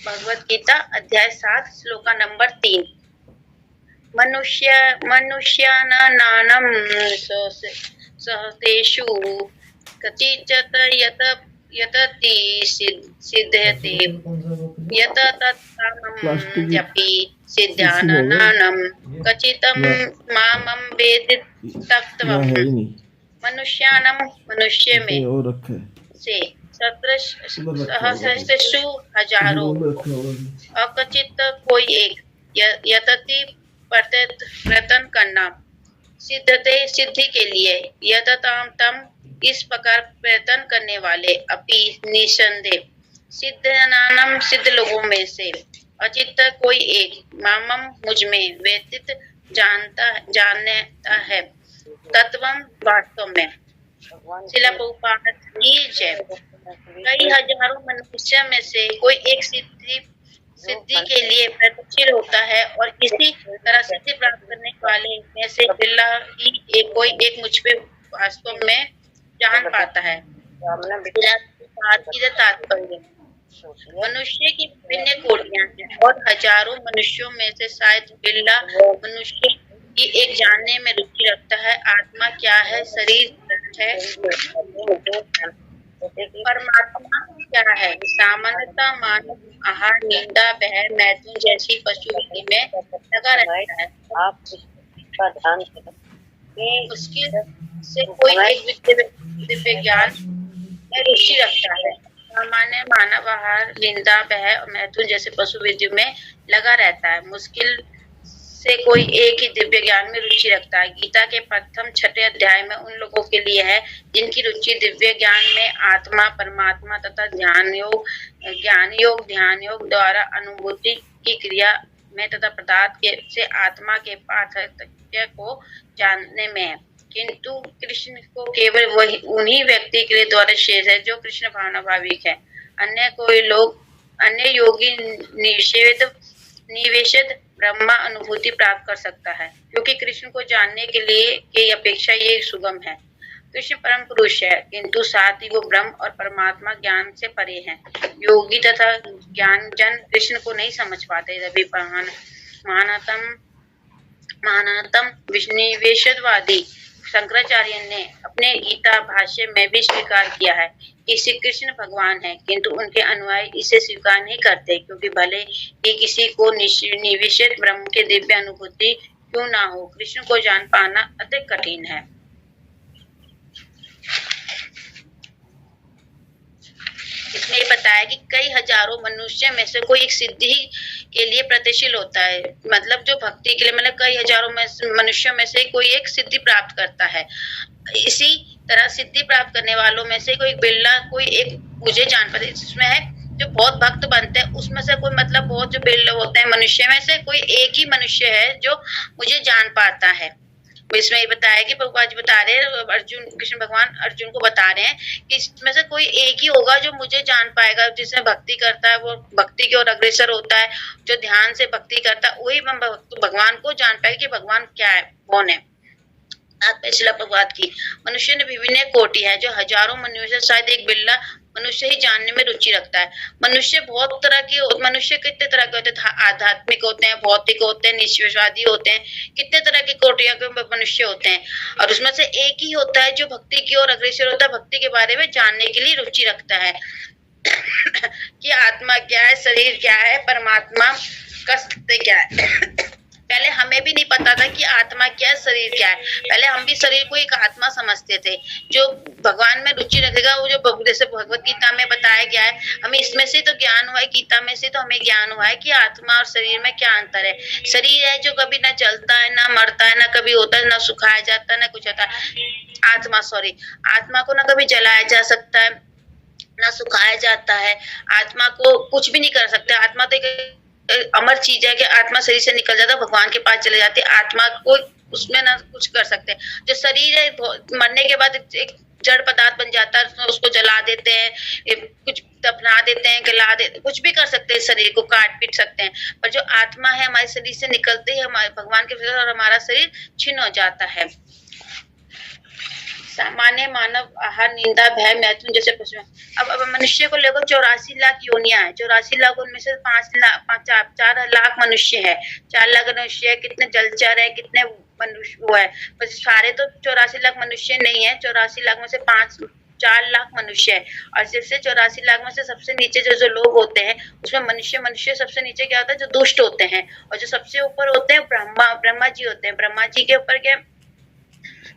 भगवत गीता अध्याय 7 श्लोका नंबर 3। मनुष्यानां सहस्तेषु कतिचित् यतति सिद्ध्यते यत तत्कामं जपि सिद्ध्यानानं कचितं मामं वेद तत्त्वम्। मनुष्यानां मनुष्य में से सहस्रेषु हजारों अकचित कोई एक यतति प्रयत्न करना सिद्धते सिद्धि के लिए यतताम तम इस प्रकार प्रयत्न करने वाले अपि निसंदेह सिद्धनानम सिद्ध लोगों में से अचित कोई एक मामम मुझ में व्यतीत जानता है तत्वम वास्तव में। शिला प्रभुपाद की जय। कई हजारों मनुष्य में से कोई एक सिद्धि के लिए प्रयत्नशील होता है और इसी तरह सिद्धि प्राप्त करने वाले में से बिल्ला ही कोई एक मुझ पे वास्तव में जान पाता है। तात्पर्य मनुष्य की विभिन्न कोटियां हैं और हजारों मनुष्यों में से शायद बिल्ला मनुष्य की एक जानने में रुचि रखता है आत्मा क्या है, शरीर है, परमात्मा क्या है। सामान्यतः मानव आहार, निंदा, बहर, मैथुन जैसी पशु विधि में लगा रहता है। उसके से कोई एक दिव्य ज्ञान में रुचि रखता है। सामान्य मानव आहार, निंदा, बहर और मैथुन जैसे पशु विधि में लगा रहता है। मुश्किल से कोई एक ही दिव्य ज्ञान में रुचि रखता है। गीता के प्रथम 6 अध्याय में उन लोगों के लिए है जिनकी रुचि दिव्य ज्ञान में आत्मा, परमात्मा तथा ज्ञान योग ध्यान योग द्वारा अनुभूति की क्रिया में तथा पदार्थ से आत्मा के पार्थक्य को जानने में है। किंतु कृष्ण को केवल वही उन्हीं व्यक्ति के लिए द्वारा शेष है जो कृष्ण भावना भाविक है। अन्य योगी निवेशित ब्रह्मा अनुभूति प्राप्त कर सकता है क्योंकि कृष्ण को जानने के लिए की अपेक्षा ये सुगम है। कृष्ण परम पुरुष है किंतु साथ ही वो ब्रह्म और परमात्मा ज्ञान से परे हैं। योगी तथा ज्ञान जन कृष्ण को नहीं समझ पाते। तभी महानतम विष्णुवेशवादी शंकराचार्य ने अपने गीता भाष्य में भी स्वीकार किया है कि श्री कृष्ण भगवान है किंतु उनके अनुयायी इसे स्वीकार नहीं करते क्योंकि भले ही किसी को निविष्ट ब्रह्म के दिव्य अनुभूति क्यों ना हो, कृष्ण को जान पाना अति कठिन है। इसमें बताया कि कई हजारों मनुष्य में से कोई एक सिद्धि के लिए प्रयत्नशील होता है। मतलब जो भक्ति के लिए मतलब कई हजारों मनुष्यों में से कोई एक सिद्धि प्राप्त करता है। इसी तरह सिद्धि प्राप्त करने वालों में से कोई बिल्ला कोई एक मुझे जान पाता है। इसमें है जो बहुत भक्त बनते हैं उसमें से कोई मतलब बहुत जो बिल्ला होते हैं मनुष्य में से कोई एक ही मनुष्य है जो मुझे जान पाता है। इसमें ये बताया कि प्रभुपाद जी बता रहे हैं अर्जुन कृष्ण भगवान अर्जुन को बता रहे हैं कि इसमें से कोई एक ही होगा जो मुझे जान पाएगा। जिसने भक्ति करता है वो भक्ति की ओर अग्रसर होता है। जो ध्यान से भक्ति करता है वही भगवान को जान पाएगा कि भगवान क्या है, कौन है। शिला प्रभुपाद की मनुष्य ने विभिन्न कोटि है जो हजारों मनुष्य शायद एक बिल्ला मनुष्य ही जानने में रुचि रखता है। मनुष्य बहुत तरह के मनुष्य कितने तरह के होते हैं, आध्यात्मिक होते हैं, भौतिक होते हैं, निश्चयवादी होते हैं, कितने तरह की कोटियों के मनुष्य होते हैं और उसमें से एक ही होता है जो भक्ति की ओर अग्रसर होता है, भक्ति के बारे में जानने के लिए रुचि रखता है कि आत्मा क्या है, शरीर क्या है, परमात्मा का सत्य क्या है। पहले हमें भी नहीं पता था कि आत्मा क्या है, शरीर क्या है। पहले हम भी शरीर को एक आत्मा समझते थे। जो भगवान में रुचि रखेगा वो जो जैसे भगवत गीता में बताया गया है हमें इसमें से तो ज्ञान हुआ है, गीता में से तो हमें ज्ञान हुआ है कि आत्मा और शरीर में क्या अंतर है। शरीर है जो कभी ना चलता है, ना मरता है, ना कभी होता है, ना सुखाया जाता है, ना कुछ होता है। आत्मा को ना कभी जलाया जा सकता है, ना सुखाया जाता है। आत्मा को कुछ भी नहीं कर सकते। आत्मा तो एक अमर चीज है कि आत्मा शरीर से निकल जाता है, भगवान के पास चले जाती है। आत्मा को उसमें ना कुछ कर सकते हैं। जो शरीर है मरने के बाद एक जड़ पदार्थ बन जाता है, उसको जला देते हैं, कुछ दफना देते हैं, गला देते, कुछ भी कर सकते हैं, शरीर को काट पीट सकते हैं। पर जो आत्मा है हमारे शरीर से निकलते ही हमारे भगवान के और हमारा शरीर छिन्न हो जाता है। सामान्य मानव आहार, निंदा, भय, मैथुन जैसे पशु हैं। अब मनुष्य को लेकर 84 लाख योनियां है। 84 लाख, उनमें से 4 लाख मनुष्य है। 4 लाख मनुष्य है, कितने जलचर है, कितने मनुष्य वो है। बस सारे तो 84 लाख मनुष्य नहीं है। 84 लाख में से 4 लाख मनुष्य है। और जैसे 84 लाख में से सबसे नीचे जो लोग होते हैं, उसमें मनुष्य सबसे नीचे क्या होता है, जो दुष्ट होते हैं। और जो सबसे ऊपर होते हैं ब्रह्मा जी होते हैं। ब्रह्मा जी के ऊपर क्या,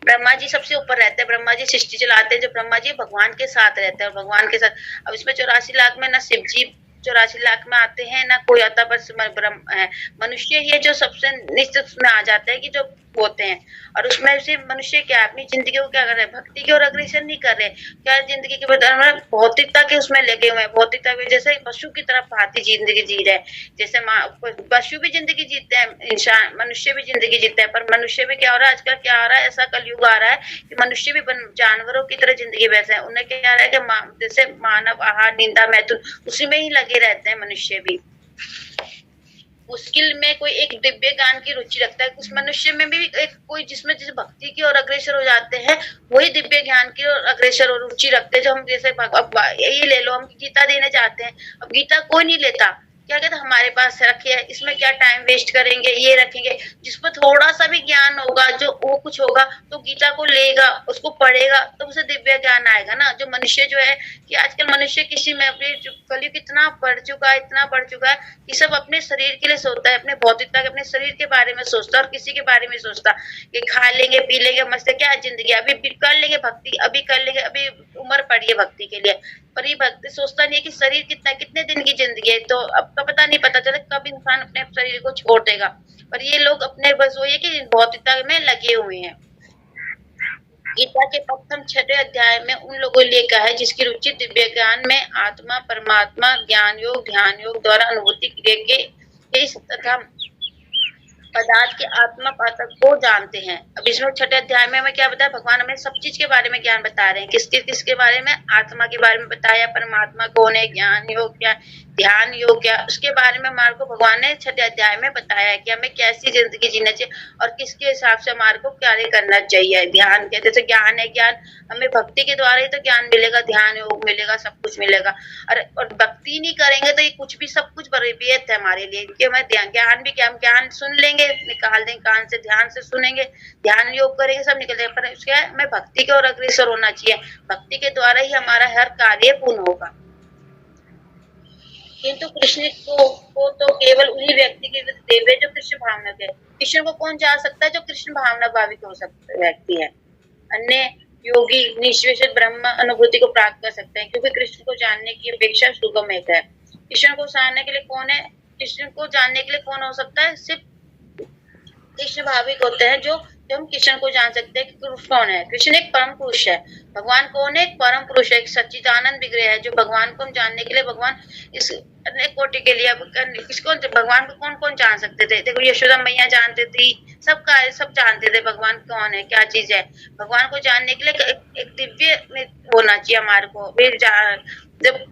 ब्रह्मा जी सबसे ऊपर रहते हैं। ब्रह्मा जी सृष्टि चलाते हैं। जो ब्रह्मा जी भगवान के साथ रहते हैं, और भगवान के साथ। अब इसमें 84 लाख में ना शिव जी 84 लाख में आते हैं, ना कोई आता, बस मनुष्य ही है जो सबसे नीचे में आ जाते हैं, कि जो होते हैं। और उसमें से मनुष्य क्या अपनी जिंदगी को क्या कर रहे हैं, भक्ति की ओर अग्रसर नहीं कर रहे। क्या जिंदगी के बदले भौतिकता के उसमें लगे हुए हैं। भौतिकता में जैसे पशु की तरफ भांति जिंदगी जी रहे हैं। जैसे पशु भी जिंदगी जीते हैं, इंसान मनुष्य भी जिंदगी जीते हैं। पर मनुष्य भी क्या हो रहा है आजकल, क्या हो रहा है, ऐसा कलयुग आ रहा है कि मनुष्य भी जानवरों की तरह जिंदगी बैठे हैं। उन्हें क्या रहा है कि जैसे मानव आहार, निंदा, मैथुन, उसी में ही लगे रहते हैं मनुष्य भी। मुश्किल में कोई एक दिव्य ज्ञान की रुचि रखता है। उस मनुष्य में भी एक कोई जिसमें जैसे भक्ति की ओर अग्रसर हो जाते हैं, वही दिव्य ज्ञान की ओर अग्रसर और रुचि रखते हैं। जो हम जैसे यही ले लो, हम गीता देने चाहते हैं। अब गीता कोई नहीं लेता, क्या कहते हमारे पास रखिए, इसमें क्या टाइम वेस्ट करेंगे, ये रखेंगे। जिसमें थोड़ा सा भी ज्ञान होगा, जो वो कुछ होगा, तो गीता को लेगा, उसको पढ़ेगा, तो उसे दिव्य ज्ञान आएगा ना। जो मनुष्य जो है कि आजकल मनुष्य किसी में अपने कलयुग इतना बढ़ चुका है कि सब अपने शरीर के लिए सोचता है, अपने भौतिकता के, अपने शरीर के बारे में सोचता है, और किसी के बारे में सोचता कि खा लेंगे, पी लेंगे, मस्त क्या जिंदगी, अभी कर लेंगे भक्ति, अभी कर लेंगे, अभी उम्र पड़ी है भक्ति के लिए। पर ये भक्ति सोचता नहीं है कि शरीर कितने दिन की जिंदगी है, तो अब का पता नहीं, पता चले कब इंसान अपने शरीर को छोड़ देगा। पर ये लोग अपने बस वो ये कि भौतिकता में लगे हुए हैं। गीता के प्रथम 6 अध्याय में उन लोगों के लिए कहा है जिसकी रुचि दिव्य ज्ञान में, आत्मा, परमात्मा, ज्ञान योग, ध्यान योग द्वारा अनुभूति क्रिया के तथा पदार्थ के आत्मा पातक को जानते हैं। अब इसमें 6 अध्याय में हमें क्या बताया, भगवान हमें सब चीज के बारे में ज्ञान बता रहे हैं। किसके बारे में, आत्मा के बारे में बताया, परमात्मा कौन है, ज्ञान योग क्या, ध्यान योग क्या, उसके बारे में हमारे को भगवान ने 6 अध्याय में बताया है कि हमें कैसी जिंदगी जीना चाहिए और किसके हिसाब से हमारे को कार्य करना चाहिए। ध्यान क्या, जैसे ज्ञान है, ज्ञान हमें भक्ति के द्वारा ही तो ज्ञान मिलेगा, ध्यान योग मिलेगा, सब कुछ मिलेगा। और भक्ति नहीं करेंगे तो ये कुछ भी, सब कुछ व्यर्थ है हमारे लिए। कि हमें ज्ञान भी, क्या हम ज्ञान सुन लेंगे, निकाल देंगे कान से, ध्यान से सुनेंगे, ध्यान योग करेंगे, सब निकल जाएगा। पर उसके हमें भक्ति की ओर अग्रसर होना चाहिए। भक्ति के द्वारा ही हमारा हर कार्य पूर्ण होगा। किंतु कृष्ण को तो केवल उन्हीं व्यक्ति के देवे जो कृष्ण भावना के। कृष्ण को कौन जा सकता है, जो कृष्ण भावना भावित हो सकता व्यक्ति है। अन्य योगी निश्चय ब्रह्म अनुभूति को प्राप्त कर सकते हैं, क्योंकि कृष्ण को जानने की अपेक्षा सुगम है। कृष्ण को जानने के लिए कौन है, कृष्ण को जानने के लिए कौन हो सकता है, सिर्फ कृष्ण भाविक होते हैं जो हम कृष्ण को जान सकते हैं कि कृष्ण कौन है। कृष्ण एक परम पुरुष है। भगवान कौन है, एक परम पुरुष है, एक सच्चिदानंद विग्रह है। जो भगवान को हम जानने के लिए, भगवान इस अनेक कोटि के लिए किसको, भगवान को कौन कौन जान सकते थे। देखो यशोदा मैया जानते थी, सब जानते थे भगवान कौन है, क्या चीज है। भगवान को जानने के लिए एक दिव्य होना चाहिए हमारे को। जब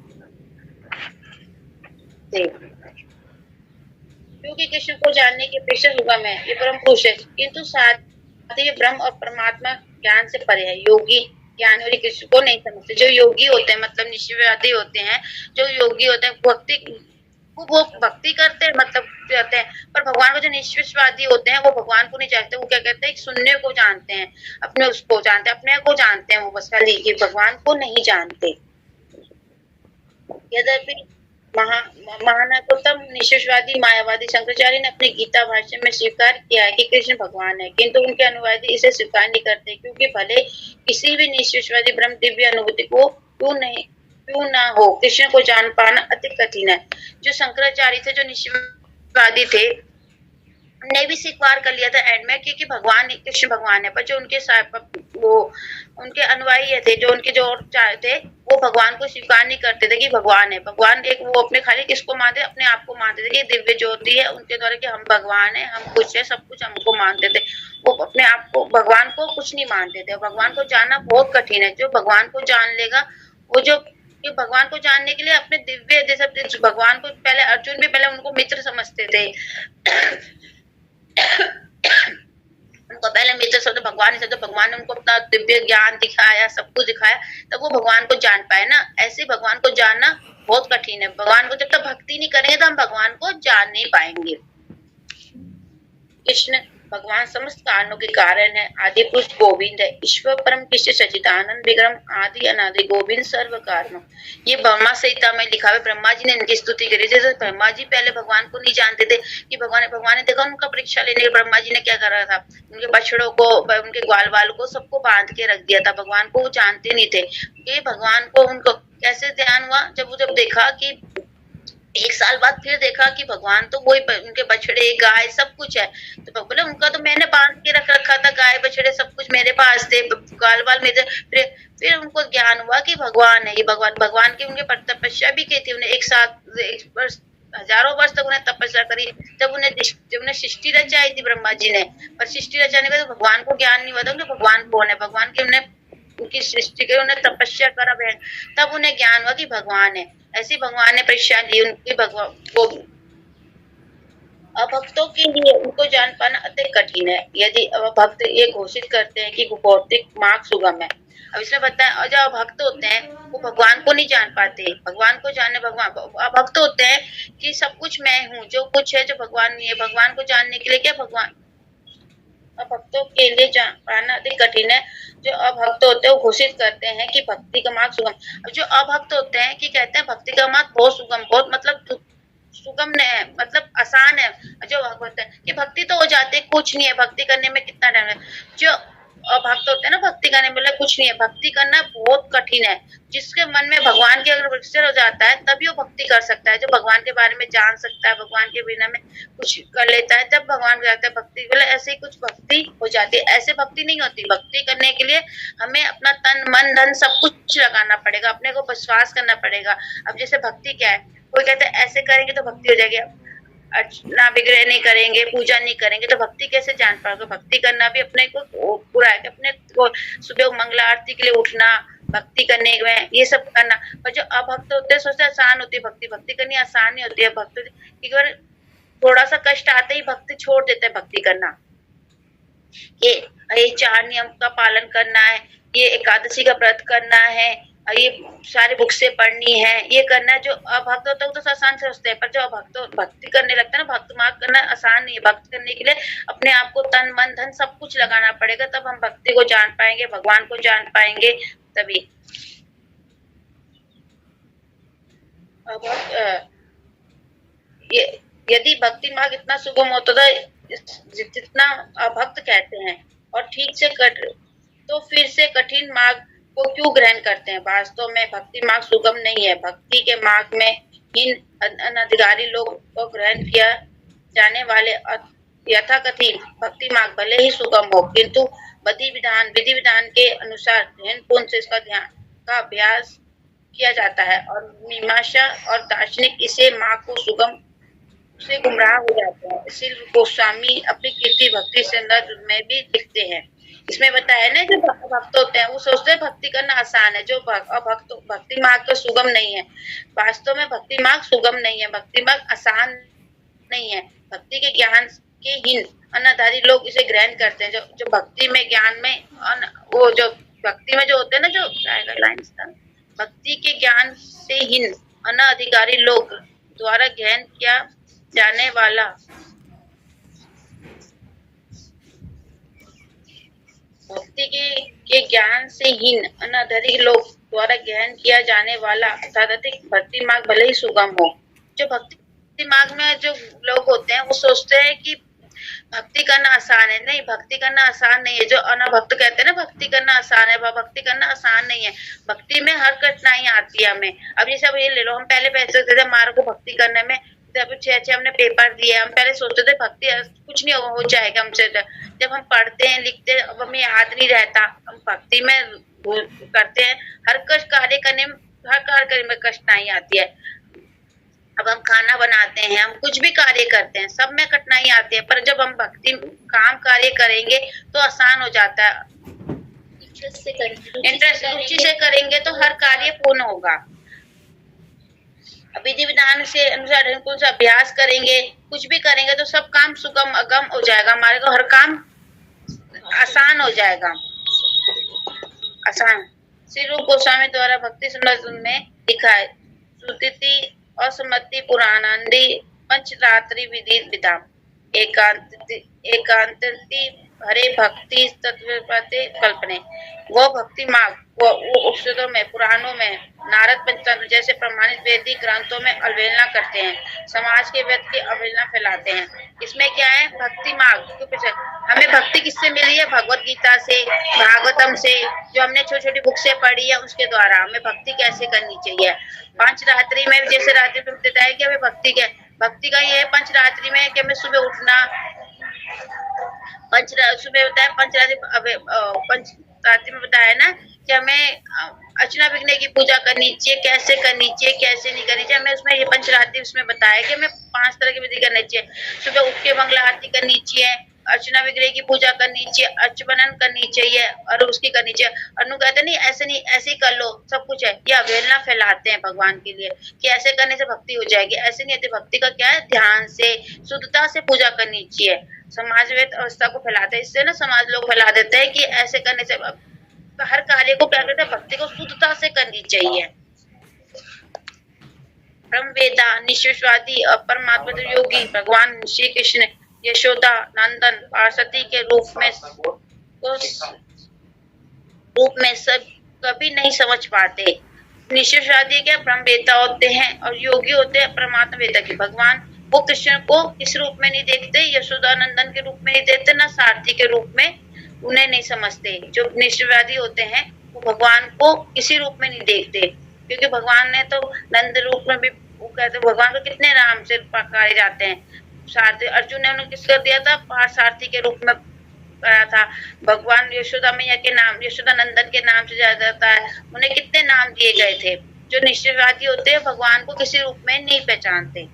क्योंकि कृष्ण को जानने की अपेक्षा सुगम है, ये परम पुरुष है, किंतु साथ ही ब्रह्म और परमात्मा ज्ञान से परे है। योगी ज्ञान और कृष्ण को नहीं समझते। जो योगी होते हैं, मतलब निश्चयवादी होते हैं, जो योगी होते हैं वो भक्ति करते हैं, मतलब करते हैं। पर भगवान को जो निश्चयवादी होते हैं, वो भगवान को नहीं जानते। वो क्या कहते हैं, सुनने को जानते हैं, अपने उसको जानते हैं, अपने को जानते हैं, वो बस खाली भगवान को नहीं जानते। यद्यपि महानाकोत्तम निश्चयवादी मायावादी शंकराचार्य ने अपने गीता भाष्य में स्वीकार किया है कि कृष्ण भगवान है, किंतु उनके अनुवादी इसे स्वीकार नहीं करते, क्योंकि भले किसी भी निश्चयवादी ब्रह्म दिव्य अनुभूति को क्यों ना हो, कृष्ण को जान पाना अति कठिन है। जो शंकराचार्य थे, जो निश्चयवादी थे, ने भी स्वीकार कर लिया था एंड में कि भगवान कृष्ण भगवान है। पर जो उनके अनुयायी थे, जो उनके जो थे, वो भगवान को स्वीकार नहीं करते थे कि भगवान है। भगवान एक वो अपने खाली किसको मानते, अपने आप को मानते थे कि दिव्य ज्योति है उनके द्वारा, कि हम भगवान है, हम कुछ है, सब कुछ हमको मानते थे। वो अपने आप को, भगवान को कुछ नहीं मानते थे। भगवान को जानना बहुत कठिन है। जो भगवान को जान लेगा, वो जो कि भगवान को जानने के लिए अपने दिव्य, जैसे भगवान को पहले अर्जुन भी पहले उनको मित्र समझते थे। उनको पहले मित्र शब्द भगवान ने, जब भगवान ने उनको अपना दिव्य ज्ञान दिखाया, सब कुछ दिखाया, तब वो भगवान को जान पाए ना। ऐसे भगवान को जानना बहुत कठिन है। भगवान को जब तक भक्ति नहीं करेंगे तो हम भगवान को जान नहीं पाएंगे। कृष्ण भगवान समस्त कारणों के कारण है, आदि पुरुष गोविंद है, ईश्वर परम कृष्ण सच्चिदानंद विक्रम आदि अनादि गोविंद सर्व कारण। ये ब्रह्मा संहिता में लिखा है। ब्रह्मा जी ने इनकी स्तुति करी। जैसे ब्रह्मा जी पहले भगवान को नहीं जानते थे कि भगवान ने देखा उनका परीक्षा लेने के, ब्रह्मा जी ने क्या करा था, उनके बछड़ों को, उनके ग्वाल वाल को सबको बांध के रख दिया था। भगवान को वो जानते नहीं थे। ये भगवान को उनको कैसे ध्यान हुआ, जब देखा कि 1 साल बाद फिर देखा कि भगवान तो वही, उनके बछड़े गाय सब कुछ है। तो बोले उनका तो मैंने बांध के रख रखा था, गाय बछड़े सब कुछ मेरे पास थे, गाल वाल मेरे। फिर उनको ज्ञान हुआ कि भगवान है ये। भगवान की उनके तपस्या भी की थी। उन्हें 1 साल 1 वर्ष, हजारों वर्ष तक उन्हें तपस्या करी। जब उन्हें सृष्टि रचाई थी ब्रह्मा जी ने, पर सृष्टि रचाने के बाद भगवान को ज्ञान नहीं हुआ था कि भगवान कौन है। भगवान की उनकी सृष्टि के, उन्हें तपस्या करा बहन, तब उन्हें ज्ञान हुआ कि भगवान है। ऐसे भगवान ने परीक्षा ली उनकी। भगवान को अभक्तों के लिए उनको जान पाना अति कठिन है। यदि भक्त ये घोषित करते हैं कि भौतिक मार्ग सुगम है। अब इसमें बताया, और जो अभक्त होते हैं वो भगवान को नहीं जान पाते। भगवान को जानने, भगवान अभक्त होते हैं कि सब कुछ मैं हूँ, जो कुछ है जो भगवान नहीं है। भगवान को जानने के लिए क्या, भगवान अभक्तों के लिए जान पाना अति कठिन है। जो अभक्त होते हैं वो घोषित करते हैं कि भक्ति का मार्ग सुगम। अब जो अभक्त होते हैं कि कहते हैं भक्ति का मार्ग बहुत सुगम, बहुत मतलब सुगम नहीं है, मतलब आसान है। जो भक्त है कि भक्ति तो हो जाती है, कुछ नहीं है, भक्ति करने में कितना टाइम है। जो अभक्त होते हैं ना, भक्ति करने में कुछ नहीं है, भक्ति करना बहुत कठिन है। जिसके मन में भगवान की अगर विचार हो जाता है तभी वो भक्ति कर सकता है। जो भगवान के बारे में जान सकता है, भगवान के बिना में कुछ कर लेता है, तब भगवान जाता है भक्ति। बोले ऐसे ही कुछ भक्ति हो जाती है, ऐसे भक्ति नहीं होती। भक्ति करने के लिए हमें अपना तन मन धन सब कुछ लगाना पड़ेगा, अपने को विश्वास करना पड़ेगा। अब जैसे भक्ति क्या है, कोई कहते हैं ऐसे करेंगे तो भक्ति हो जाएगी, अर्चना विग्रह नहीं करेंगे, पूजा नहीं करेंगे तो भक्ति कैसे जान पाओगे। भक्ति करना भी अपने को पूरा है, अपने को सुबह मंगला आरती के लिए उठना, भक्ति करने में ये सब करना। पर जो अभक्त होते हैं सोचते आसान होती है भक्ति। भक्ति करनी आसान नहीं होती है। भक्त अगर थोड़ा सा कष्ट आते ही भक्ति छोड़ देते हैं भक्ति करना। ये 4 नियम का पालन करना है, ये एकादशी का व्रत करना है, ये सारी बुक से पढ़नी है, ये करना है। जो अभक्त होता है तो आसान समझते हैं, पर जो भक्ति करने लगता है ना, भक्त मार्ग करना आसान नहीं है। भक्ति करने के लिए अपने आप को तन मन धन सब कुछ लगाना पड़ेगा, तब हम भक्ति को जान पाएंगे, भगवान को जान पाएंगे तभी। यदि भक्ति मार्ग इतना सुगम होता था जितना अभक्त कहते हैं और ठीक से तो फिर से कठिन मार्ग को क्यों ग्रहण करते हैं। वास्तव में भक्ति मार्ग सुगम नहीं है। भक्ति के मार्ग में इन अनधिकारी लोग को ग्रहण किया जाने वाले यथाकथित भक्ति मार्ग भले ही सुगम हो, किंतु विधि विधान के अनुसार ध्यान पूर्ण से इसका ध्यान का अभ्यास किया जाता है, और मीमांसा और दार्शनिक इसे मार्ग को सुगम से गुमराह हो जाते हैं। इसलिए गोस्वामी अपनी कीर्ति भक्ति संदर्भ में भी लिखते हैं। इसमें बताया ना, जो भक्त होते हैं वो सोचते हैं भक्ति करना आसान है, जो भक्ति मार्ग तो सुगम नहीं है। वास्तव में भक्ति मार्ग सुगम नहीं है, भक्ति मार्ग आसान नहीं है। भक्ति के ज्ञान के हीन अनाधारी लोग इसे ग्रहण करते हैं। जो भक्ति में ज्ञान में वो जो भक्ति में जो होते हैं ना, जो भक्ति के ज्ञान से हीन अनाधिकारी लोग द्वारा ग्रहण किया जाने वाला भक्ति के ज्ञान से हीन अनाधारी लोग द्वारा ग्रहण किया जाने वाला अत्यधिक भक्ति मार्ग भले ही सुगम हो। जो भक्ति मार्ग में जो लोग होते हैं वो सोचते हैं कि भक्ति करना आसान है। नहीं, भक्ति करना आसान नहीं है। जो अनाभक्त कहते हैं ना भक्ति करना आसान है, भक्ति करना आसान नहीं है। भक्ति में हर कठिनाई आती है हमें। अब ये सब ये ले लो, हम पहले पैसे थे हमारे को भक्ति करने में, जब 6 हमने पेपर दिए, हम पहले सोचते थे भक्ति कुछ नहीं हो जाएगा हमसे। जब हम पढ़ते हैं लिखते हैं अब हमें याद नहीं रहता, हम भक्ति में करते हैं, हर कार्य करने में कठिनाई आती है। अब हम खाना बनाते हैं, हम कुछ भी कार्य करते हैं, सब में कठिनाई आती है, पर जब हम भक्ति काम कार्य करेंगे तो आसान हो जाता है। इंटरेस्ट रुचि से करेंगे तो हर कार्य पूर्ण होगा। विधि विधान से अनुसार से अभ्यास करेंगे, कुछ भी करेंगे तो सब काम सुगम अगम हो जाएगा, हमारे को हर काम आसान हो जाएगा, आसान। श्री रूप गोस्वामी द्वारा भक्ति सुंदर में लिखा है, सुतिति असमति पुराणांदी पंचरात्रि विधि विधाम एकांति हरे भक्ति तत्वपते कल्पने। वो भक्ति मार्ग वो उपनिषदों में, पुराणों में, नारद पंचतंत्र जैसे प्रमाणित वैदिक ग्रंथों में अवहेलना करते हैं, समाज के व्यक्ति की अवहेलना फैलाते हैं। इसमें क्या है, भक्ति मार्ग। हमें भक्ति किससे मिली है? भगवत गीता से, भागवतम से, जो हमने छोटी छोटी बुक से पढ़ी है उसके द्वारा हमें भक्ति कैसे करनी चाहिए। पंचरात्रि में जैसे रात्रि में बताया कि हमें भक्ति का ये है पंचरात्रि में कि हमें सुबह उठना, सुबह बताया पंचरात्रि में बताया ना कि हमें अर्चना विघ्न की पूजा करनी चाहिए, कैसे करनी चाहिए, कैसे नहीं करनी चाहिए। हमें उसमें ये पंचरात्रि उसमें बताया कि हमें 5 तरह की विधि करनी चाहिए। सुबह उठ के मंगला आरती करनी चाहिए, अर्चना विग्रह की पूजा करनी चाहिए, अर्चमनन करनी चाहिए और उसकी करनी चाहिए। अनु कहते नहीं ऐसे ही कर लो, सब कुछ है। ये अवहेलना फैलाते हैं भगवान के लिए कि ऐसे करने से भक्ति हो जाएगी। ऐसे नहीं होती। भक्ति का क्या है, ध्यान से शुद्धता से पूजा करनी चाहिए। समाजवेद अवस्था को फैलाते हैं, इससे ना समाज लोग फैला देते हैं कि ऐसे करने से हर कार्य को क्या कहते हैं, भक्ति को शुद्धता से करनी चाहिए। ब्रह्म वेदा निश्चयवादी और परमात्मा योगी भगवान श्री कृष्ण यशोदा नंदन पार्वती के रूप में सब कभी नहीं समझ पाते। निश्चयवादी क्या, ब्रह्म वेदा होते हैं और योगी होते हैं परमात्मा वेदा के। भगवान वो कृष्ण को किस रूप में नहीं देखते, यशोदा नंदन के रूप में नहीं देखते, ना सारथी के रूप में उन्हें नहीं समझते। जो निश्चयवादी होते हैं वो भगवान को किसी रूप में नहीं देखते, क्योंकि भगवान ने तो नंद रूप में भी, वो कहते भगवान को कितने नाम से पुकारे जाते हैं। सारथी अर्जुन ने उन्हें किसका दिया था, सारथी के रूप में करा था। भगवान यशोदा मैया के नाम, यशोदा नंदन के नाम से जाना जाता है। उन्हें कितने नाम दिए गए थे। जो निश्चयवादी होते हैं भगवान को किसी रूप में नहीं पहचानते।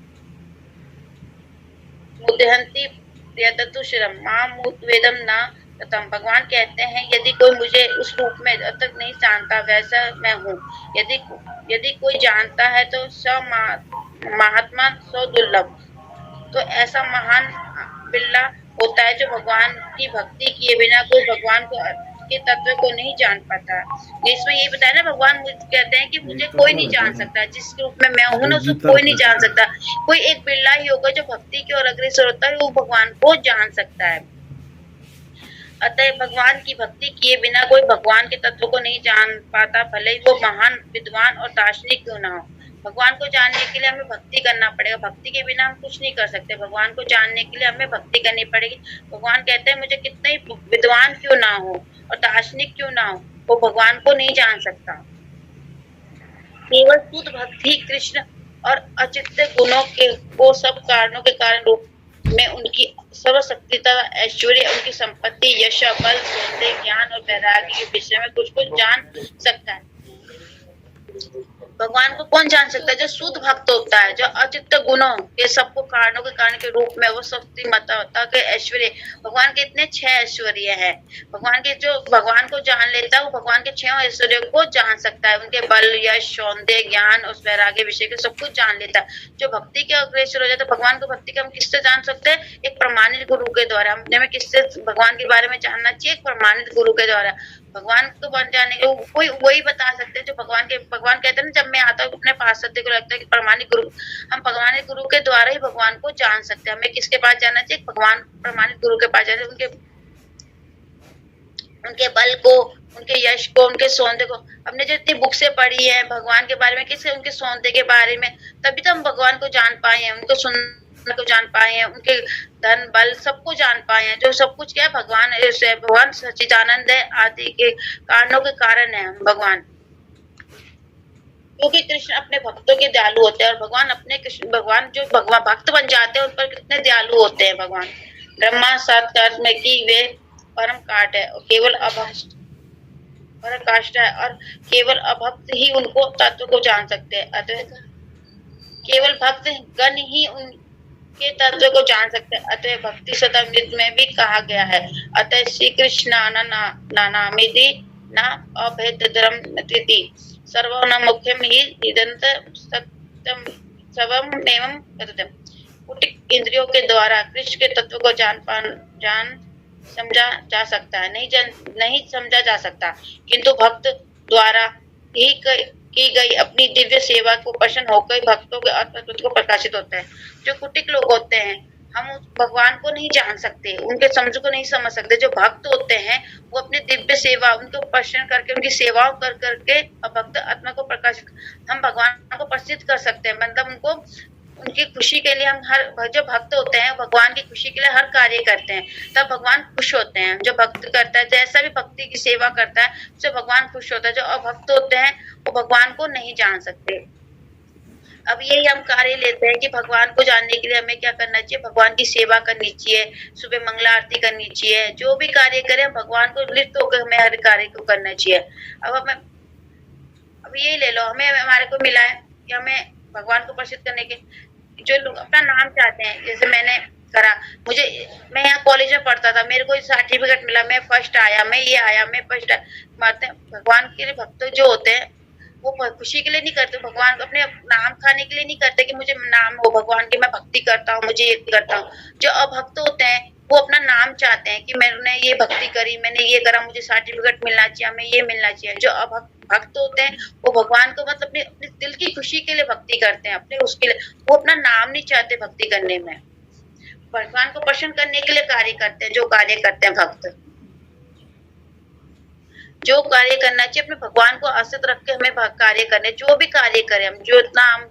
मुदहंती प्रियततुश्रम मां वेदम ना ततम। भगवान कहते हैं यदि कोई मुझे उस रूप में अब तक नहीं जानता वैसा मैं हूँ। यदि कोई जानता है तो स महात्मा सौ दुर्लभ। तो ऐसा महान बिल्ला होता है जो भगवान की भक्ति किए बिना कोई भगवान को के तत्व को नहीं जान पाता। इसमें यही बताया ना, भगवान कहते हैं कि मुझे कोई नहीं जान सकता, जिस रूप में मैं हूँ ना उसको कोई नहीं जान सकता। कोई एक बिल्ला ही होगा जो भक्ति की ओर अग्रसर होता है, वो भगवान को जान सकता है। अतः भगवान की भक्ति किए बिना कोई भगवान के तत्व को नहीं जान पाता, भले ही वो महान विद्वान और दार्शनिक क्यों ना हो। भगवान को जानने के लिए हमें भक्ति करना पड़ेगा। भक्ति के बिना हम कुछ नहीं कर सकते। भगवान को जानने के लिए हमें भक्ति करनी पड़ेगी। भगवान कहते हैं मुझे कितने ही विद्वान क्यों ना हो और दार्शनिक क्यों ना हो, वो भगवान को नहीं जान सकता। केवल शुद्ध भक्ति कृष्ण और अचित्य गुणों के वो सब कारणों के कारण रूप में उनकी सर्वशक्तिता, ऐश्वर्य, उनकी संपत्ति, यश, बल, सौंदर्य, ज्ञान और वैराग्य के विषय में कुछ जान सकता है। भगवान को कौन जान सकता है? जो शुद्ध भक्त होता है, जो अचित्त गुणों के सबको कारणों के कारण के रूप में वो शक्तिमत्ता के ऐश्वर्य। भगवान के इतने 6 ऐश्वर्य हैं। भगवान के जो भगवान को जान लेता है वो भगवान के 6 ऐश्वर्य को जान सकता है। उनके बल, यश, सौंदर्य, ज्ञान और वैराग्य विषय के सब कुछ जान लेता है। जो भक्ति के अग्रसर हो जाता है, भगवान को भक्ति के हम किससे जान सकते हैं? एक प्रमाणित गुरु के द्वारा। हमें किससे भगवान के बारे में जानना चाहिए? एक प्रमाणित गुरु के द्वारा। भगवान को बन जाने के कोई वही बता सकते हैं जो भगवान कहते हैं ना, जब मैं आता हूँ अपने पास सत्य को लगता है कि प्रमाणिक गुरु, हम प्रमाणिक गुरु के द्वारा ही भगवान को जान सकते हैं। हमें किसके पास जाना चाहिए? भगवान प्रमाणित गुरु के पास जाना। उनके बल को, उनके यश को, उनके सौंदर्य को, हमने जितनी बुक से पढ़ी है भगवान के बारे में, किससे? उनके सौंदर्य के बारे में, तभी तो हम भगवान को जान पाए हैं, उनको को जान पाए हैं, उनके धन बल सबको जान पाए हैं। जो सब कुछ क्या है? भगवान सच्चिदानंद है, आदि के कारणों के कारण है हम भगवान। क्योंकि कृष्ण अपने भक्तों के दयालु होते हैं और भगवान जो भगवान भक्त बन जाते हैं उन पर कितने दयालु होते हैं भगवान। ब्रह्मा साक्षात में की वे परम काट है और केवल पराकाष्ठा है और केवल अभक्त ही उनको तत्व को जान सकते हैं। अतः केवल भक्त गण ही के तत्व को जान सकते हैं। अतः भक्ति शतमृत में भी कहा गया है, अतः श्री कृष्ण नानामिति न अभेदरम तिथि सर्वम मुख्यम ही निदंत सत्यम सर्वम एवं कुटिक इंद्रियों के द्वारा कृष्ण के तत्व को जान समझा जा सकता है, नहीं समझा जा सकता, किंतु भक्त द्वारा ही की गई अपनी दिव्य सेवा को प्रसन्न होकर भक्तों के आत्मतत्व को प्रकाशित होता है। जो कुटिक लोग होते हैं, हम उस भगवान को नहीं जान सकते, उनके समझ को नहीं समझ सकते। जो भक्त होते हैं वो अपनी दिव्य सेवा, उनको प्रसन्न करके, उनकी सेवा कर करके भक्त आत्मा को प्रकाशित, हम भगवान को प्रसिद्ध कर सकते हैं। मतलब उनको, उनकी खुशी के लिए हम हर, जो भक्त होते हैं भगवान की खुशी के लिए हर कार्य करते हैं, तब भगवान खुश होते हैं। जो भक्त करता है, जैसा भी भक्ति की सेवा करता है, उससे भगवान खुश होता है। जो अभक्त होते हैं वो भगवान को नहीं जान सकते। अब यही हम कार्य लेते हैं कि भगवान को जानने के लिए हमें क्या करना चाहिए, भगवान की सेवा करनी चाहिए, सुबह मंगला आरती करनी चाहिए, जो भी कार्य करें भगवान को लिप्त होकर हमें हर कार्य को करना चाहिए। अब यही ले लो, हमें हमारे को मिला है कि हमें भगवान को प्रसिद्ध करने के, जो लोग अपना नाम चाहते हैं, जैसे मैंने करा, मैं यहाँ कॉलेज में पढ़ता था, मेरे को सर्टिफिकेट मिला, मैं फर्स्ट आया, मैं ये आया, मैं फर्स्ट मारते हैं। भगवान के भक्त जो होते हैं वो खुशी के लिए नहीं करते, भगवान अपने नाम खाने के लिए नहीं करते कि मुझे नाम हो भगवान की, मैं भक्ति करता हूँ, मुझे ये करता हूँ। जो अभक्त होते हैं वो अपना नाम चाहते हैं कि मैंने ये भक्ति करी, मैंने ये करा, मुझे सर्टिफिकेट मिलना चाहिए, हमें ये मिलना चाहिए। जो भक्त होते हैं वो भगवान को मतलब अपने दिल की खुशी के लिए भक्ति करते हैं, अपने उसके लिए, वो अपना नाम नहीं चाहते भक्ति करने में, भगवान को प्रसन्न करने के लिए कार्य करते हैं। जो कार्य करते हैं भक्त, जो कार्य करना चाहिए अपने भगवान को आश्रित रख के हमें कार्य करने, जो भी कार्य करें हम, जो इतना हम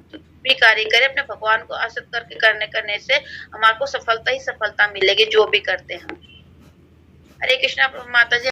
भी कार्य करें अपने भगवान को आश्रित करके करने से हमारे को सफलता ही सफलता मिलेगी, जो भी करते हैं हम। हरे कृष्णा माता जी।